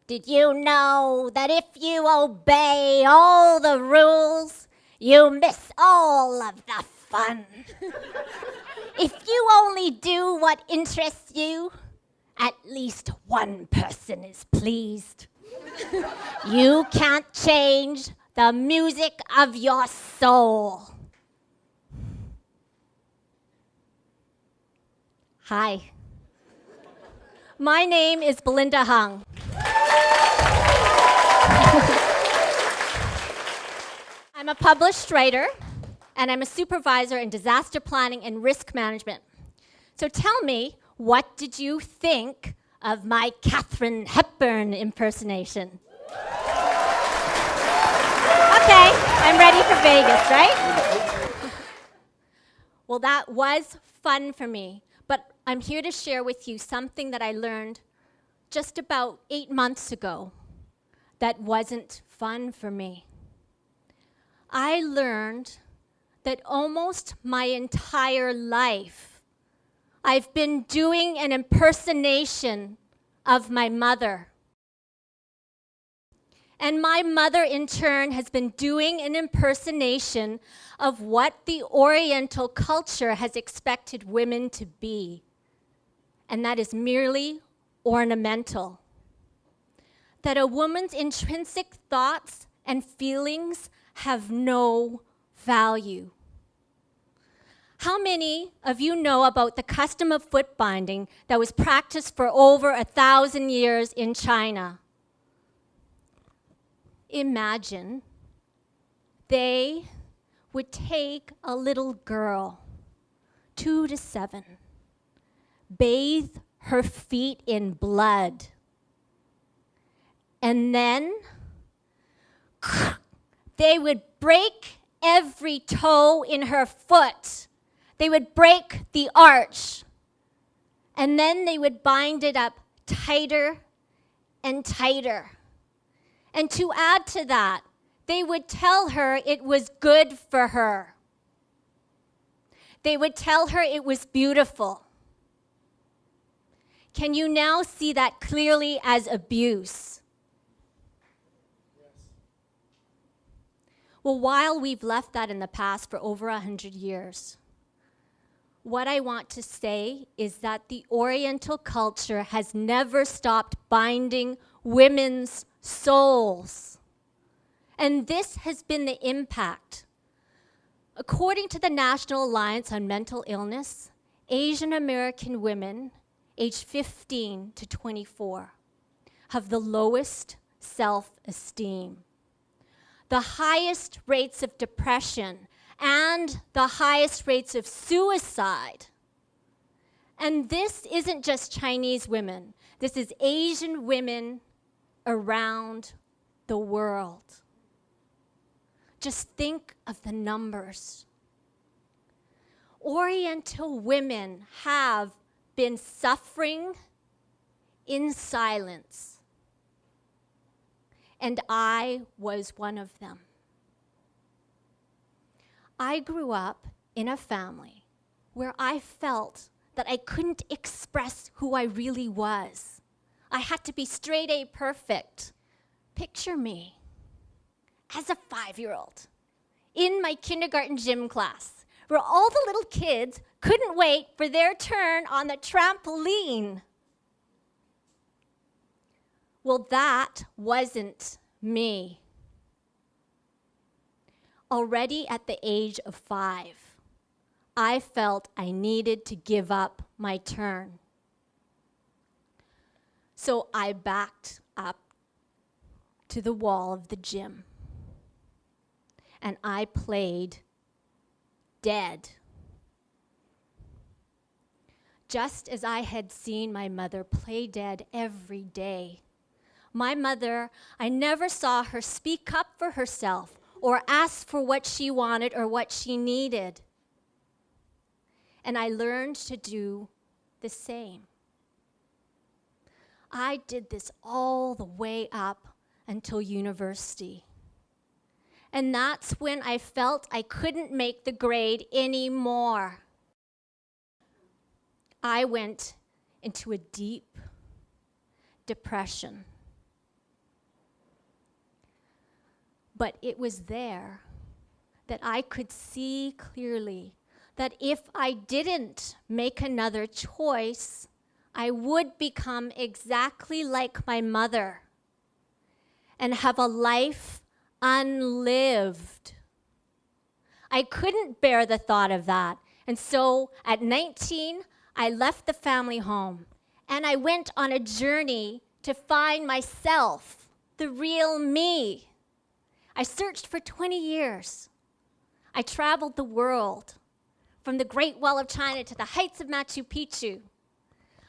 Did you know that if you obey all the rules, you miss all of the fun? If you only do what interests you, at least one person is pleased. You can't change the music of your soul. Hi. My name is Belinda Hung. I'm a published writer, and I'm a supervisor in disaster planning and risk management. So tell me, what did you think of my Katharine Hepburn impersonation? Okay, I'm ready for Vegas, right? Well, that was fun for me, but I'm here to share with you something that I learned just about 8 months ago that wasn't fun for me. I learned that almost my entire life I've been doing an impersonation of my mother. And my mother, in turn, has been doing an impersonation of what the Oriental culture has expected women to be. And that is merely ornamental. That a woman's intrinsic thoughts and feelings have no value. How many of you know about the custom of foot binding that was practiced for over 1,000 years in China? Imagine they would take a little girl, 2 to 7, bathe her feet in blood, and then they would break every toe in her foot. They would break the arch, and then they would bind it up tighter and tighter. And to add to that, they would tell her it was good for her. They would tell her it was beautiful. Can you now see that clearly as abuse? Well, while we've left that in the past for over 100 years, what I want to say is that the Oriental culture has never stopped binding women's souls. And this has been the impact. According to the National Alliance on Mental Illness, Asian American women aged 15 to 24 have the lowest self-esteem, the highest rates of depression, and the highest rates of suicide. And this isn't just Chinese women. This is Asian women around the world. Just think of the numbers. Oriental women have been suffering in silence. And I was one of them. I grew up in a family where I felt that I couldn't express who I really was. I had to be straight A perfect. Picture me as a 5-year-old in my kindergarten gym class, where all the little kids couldn't wait for their turn on the trampoline. Well, that wasn't me. Already at the age of 5, I felt I needed to give up my turn. So I backed up to the wall of the gym, and I played dead. Just as I had seen my mother play dead every day. My mother, I never saw her speak up for herself or ask for what she wanted or what she needed. And I learned to do the same. I did this all the way up until university. And that's when I felt I couldn't make the grade anymore. I went into a deep depression. But it was there that I could see clearly that if I didn't make another choice, I would become exactly like my mother and have a life unlived. I couldn't bear the thought of that. And so at 19, I left the family home and I went on a journey to find myself, the real me. I searched for 20 years. I traveled the world, from the Great Wall of China to the heights of Machu Picchu.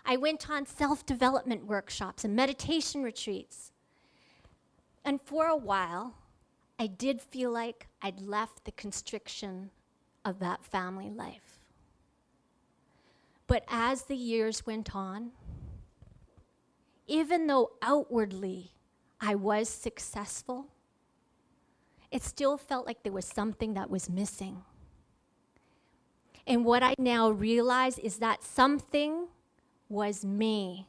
I went on self-development workshops and meditation retreats. And for a while, I did feel like I'd left the constriction of that family life. But as the years went on, even though outwardly I was successful, it still felt like there was something that was missing. And what I now realize is that something was me,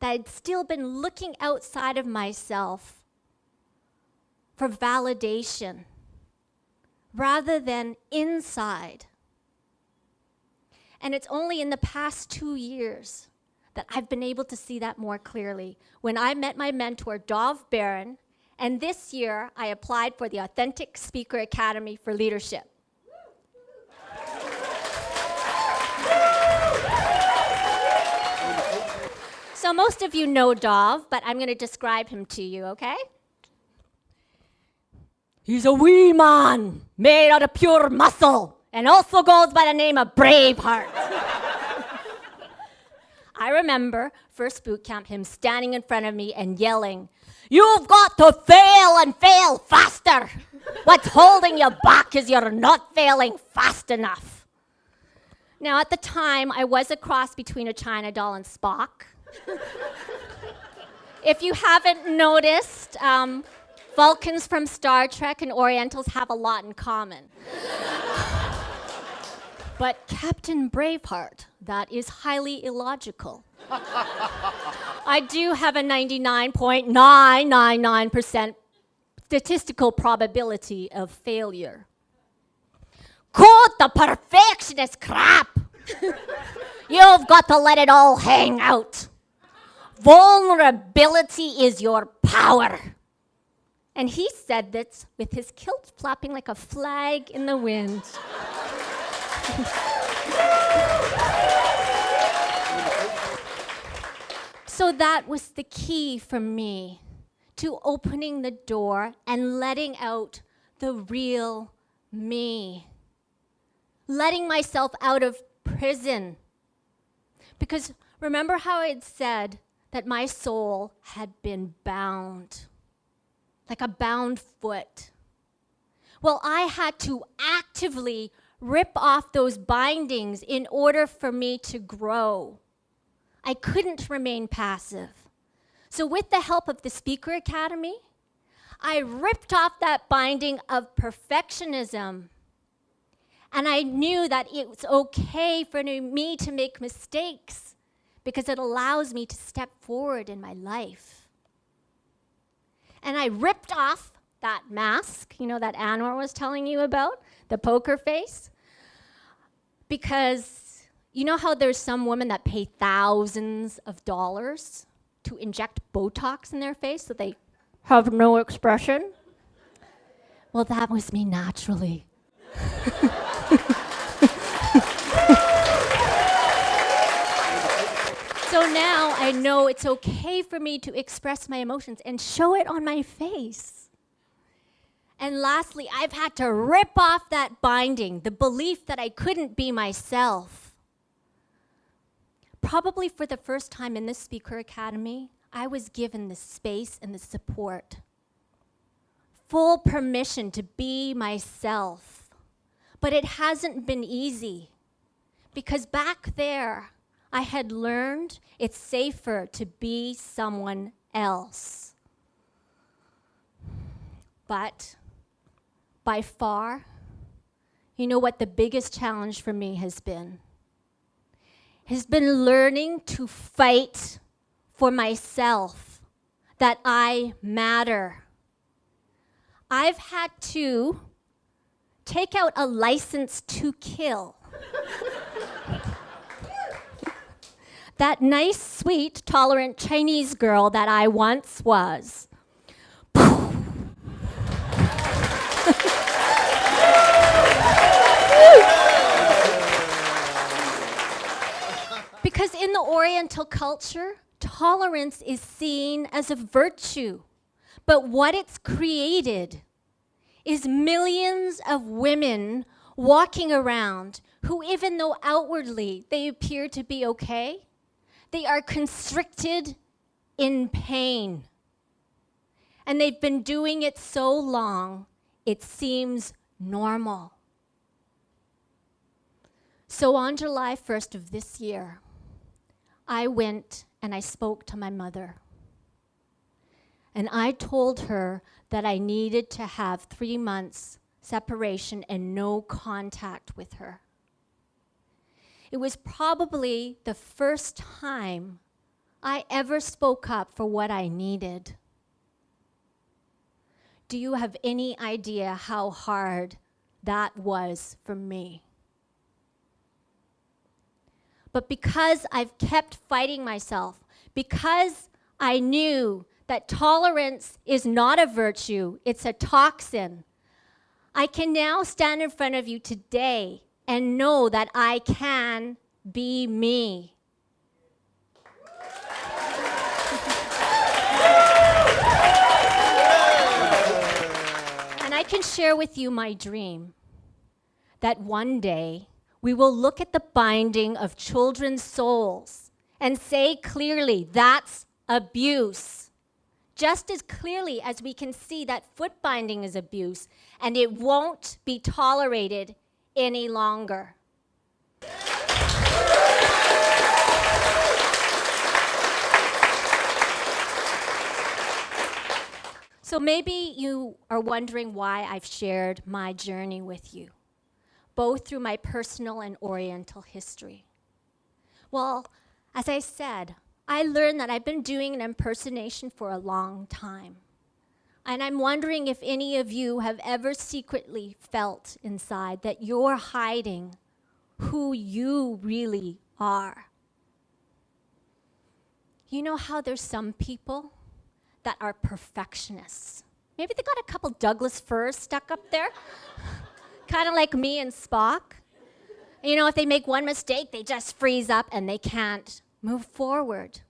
that I'd still been looking outside of myself for validation rather than inside. And it's only in the past 2 years that I've been able to see that more clearly. When I met my mentor, Dov Barron, and this year, I applied for the Authentic Speaker Academy for Leadership. So most of you know Dov, but I'm going to describe him to you, okay? He's a wee man made out of pure muscle and also goes by the name of Braveheart. I remember first boot camp, him standing in front of me and yelling, "You've got to fail and fail faster. What's holding you back is you're not failing fast enough." Now, at the time, I was a cross between a China doll and Spock. If you haven't noticed, Vulcans from Star Trek and Orientals have a lot in common. But Captain Braveheart, that is highly illogical. I do have a 99.999% statistical probability of failure. Quote the perfectionist crap. You've got to let it all hang out. Vulnerability is your power. And he said this with his kilt flapping like a flag in the wind. So that was the key for me to opening the door and letting out the real me. Letting myself out of prison. Because remember how I had said that my soul had been bound, like a bound foot. Well, I had to actively rip off those bindings in order for me to grow. I couldn't remain passive. So with the help of the Speaker Academy, I ripped off that binding of perfectionism. And I knew that it was okay for me to make mistakes because it allows me to step forward in my life. And I ripped off that mask, that Anwar was telling you about, the poker face, because you know how there's some women that pay thousands of dollars to inject Botox in their face so they have no expression? Well, that was me naturally. So now I know it's okay for me to express my emotions and show it on my face. And lastly, I've had to rip off that binding, the belief that I couldn't be myself. Probably for the first time in this Speaker Academy, I was given the space and the support. Full permission to be myself. But it hasn't been easy. Because back there, I had learned it's safer to be someone else. But by far, you know what the biggest challenge for me has been? Has been learning to fight for myself, that I matter. I've had to take out a license to kill. That nice, sweet, tolerant Chinese girl that I once was. Because in the Oriental culture, tolerance is seen as a virtue. But what it's created is millions of women walking around who, even though outwardly they appear to be okay, they are constricted in pain. And they've been doing it so long, it seems normal. So on July 1st of this year, I went and I spoke to my mother. And I told her that I needed to have 3 months separation and no contact with her. It was probably the first time I ever spoke up for what I needed. Do you have any idea how hard that was for me? But because I've kept fighting myself, because I knew that tolerance is not a virtue, it's a toxin, I can now stand in front of you today and know that I can be me. And I can share with you my dream that one day we will look at the binding of children's souls and say clearly, that's abuse. Just as clearly as we can see that foot binding is abuse, and it won't be tolerated any longer. So maybe you are wondering why I've shared my journey with you, both through my personal and Oriental history. Well, as I said, I learned that I've been doing an impersonation for a long time. And I'm wondering if any of you have ever secretly felt inside that you're hiding who you really are. You know how there's some people that are perfectionists? Maybe they got a couple Douglas firs stuck up there, kind of like me and Spock. You know, if they make one mistake, they just freeze up and they can't move forward.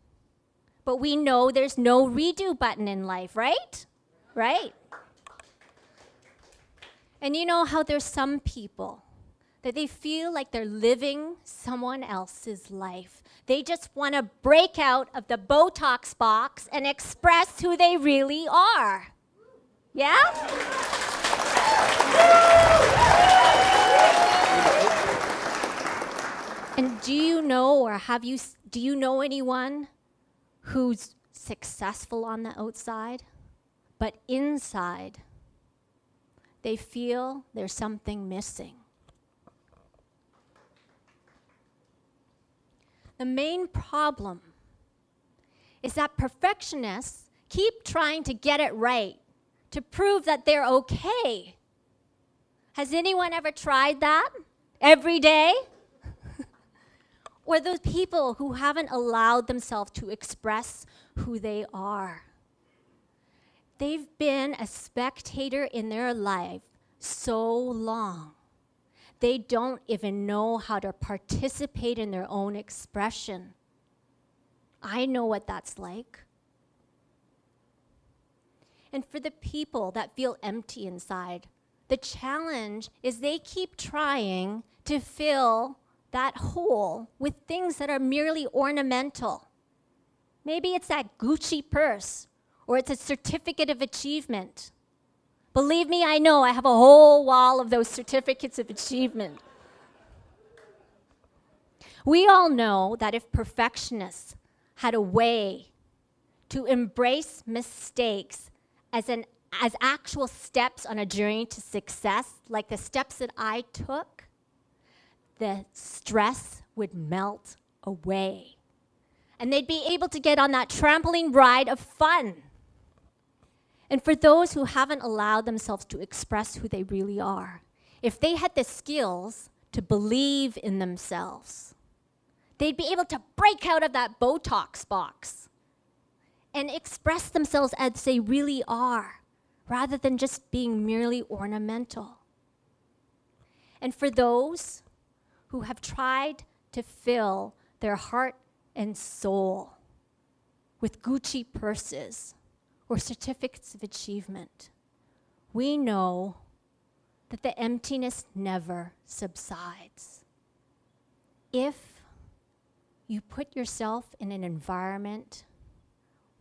But we know there's no redo button in life, right? Right? And you know how there's some people that they feel like they're living someone else's life. They just want to break out of the Botox box and express who they really are. Yeah? And do you know, or do you know anyone who's successful on the outside, but inside they feel there's something missing? The main problem is that perfectionists keep trying to get it right, to prove that they're okay. Has anyone ever tried that every day? Or those people who haven't allowed themselves to express who they are. They've been a spectator in their life so long. They don't even know how to participate in their own expression. I know what that's like. And for the people that feel empty inside, the challenge is they keep trying to fill that hole with things that are merely ornamental. Maybe it's that Gucci purse, or it's a certificate of achievement. Believe me, I know, I have a whole wall of those certificates of achievement. We all know that if perfectionists had a way to embrace mistakes as actual steps on a journey to success, like the steps that I took, the stress would melt away. And they'd be able to get on that trampoline ride of fun. And for those who haven't allowed themselves to express who they really are, if they had the skills to believe in themselves, they'd be able to break out of that Botox box and express themselves as they really are, rather than just being merely ornamental. And for those who have tried to fill their heart and soul with Gucci purses or certificates of achievement, we know that the emptiness never subsides. If you put yourself in an environment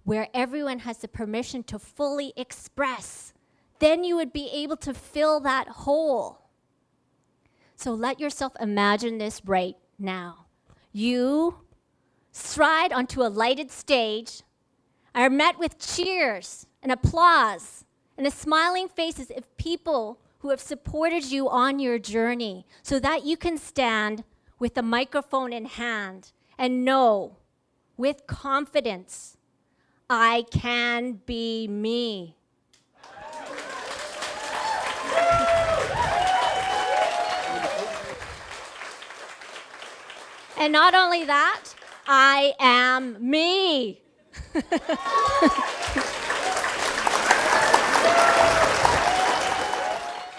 where everyone has the permission to fully express, then you would be able to fill that hole. So let yourself imagine this right now. You stride onto a lighted stage, are met with cheers and applause and the smiling faces of people who have supported you on your journey, so that you can stand with the microphone in hand and know with confidence, I can be me. And not only that, I am me.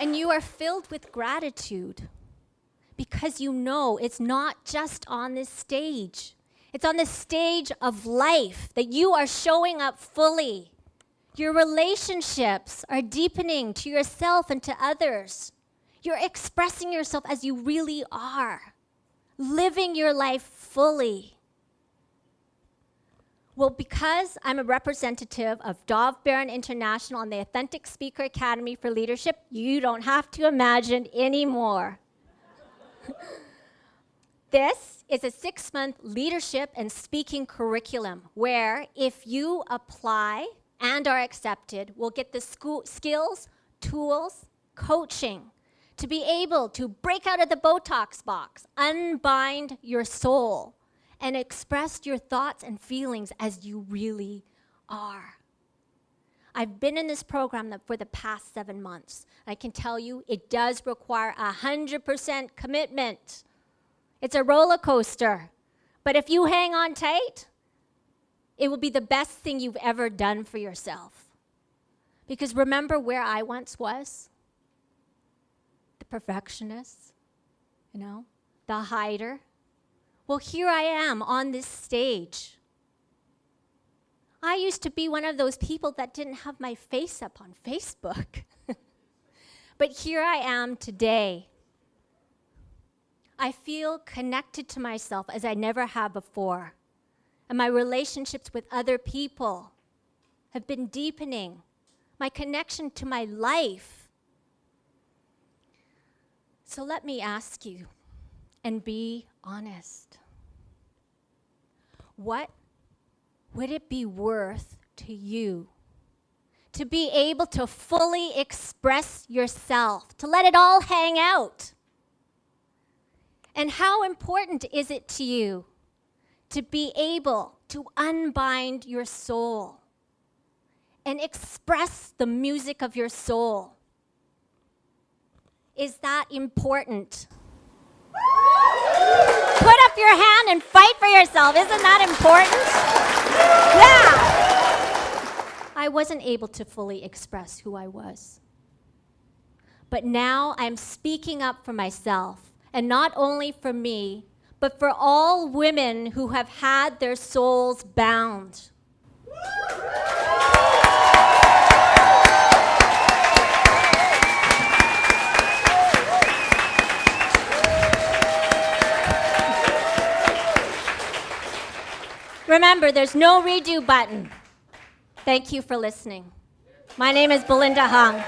And you are filled with gratitude because you know it's not just on this stage. It's on the stage of life that you are showing up fully. Your relationships are deepening to yourself and to others. You're expressing yourself as you really are, living your life fully. Well, because I'm a representative of Dov Baron International and the Authentic Speaker Academy for Leadership, you don't have to imagine anymore. This is a 6-month leadership and speaking curriculum where if you apply and are accepted, we'll get the skills, tools, coaching to be able to break out of the Botox box, unbind your soul, and express your thoughts and feelings as you really are. I've been in this program for the past 7 months. I can tell you it does require 100% commitment. It's a roller coaster. But if you hang on tight, it will be the best thing you've ever done for yourself. Because remember where I once was? The perfectionist, the hider. Well, here I am on this stage. I used to be one of those people that didn't have my face up on Facebook. But here I am today. I feel connected to myself as I never have before. And my relationships with other people have been deepening. My connection to my life. So let me ask you, and be honest. What would it be worth to you to be able to fully express yourself, to let it all hang out? And how important is it to you to be able to unbind your soul and express the music of your soul? Is that important? Put up your hand and fight for yourself. Isn't that important? Yeah. I wasn't able to fully express who I was. But now I'm speaking up for myself, and not only for me, but for all women who have had their souls bound. Remember, there's no redo button. Thank you for listening. My name is Belinda Hung.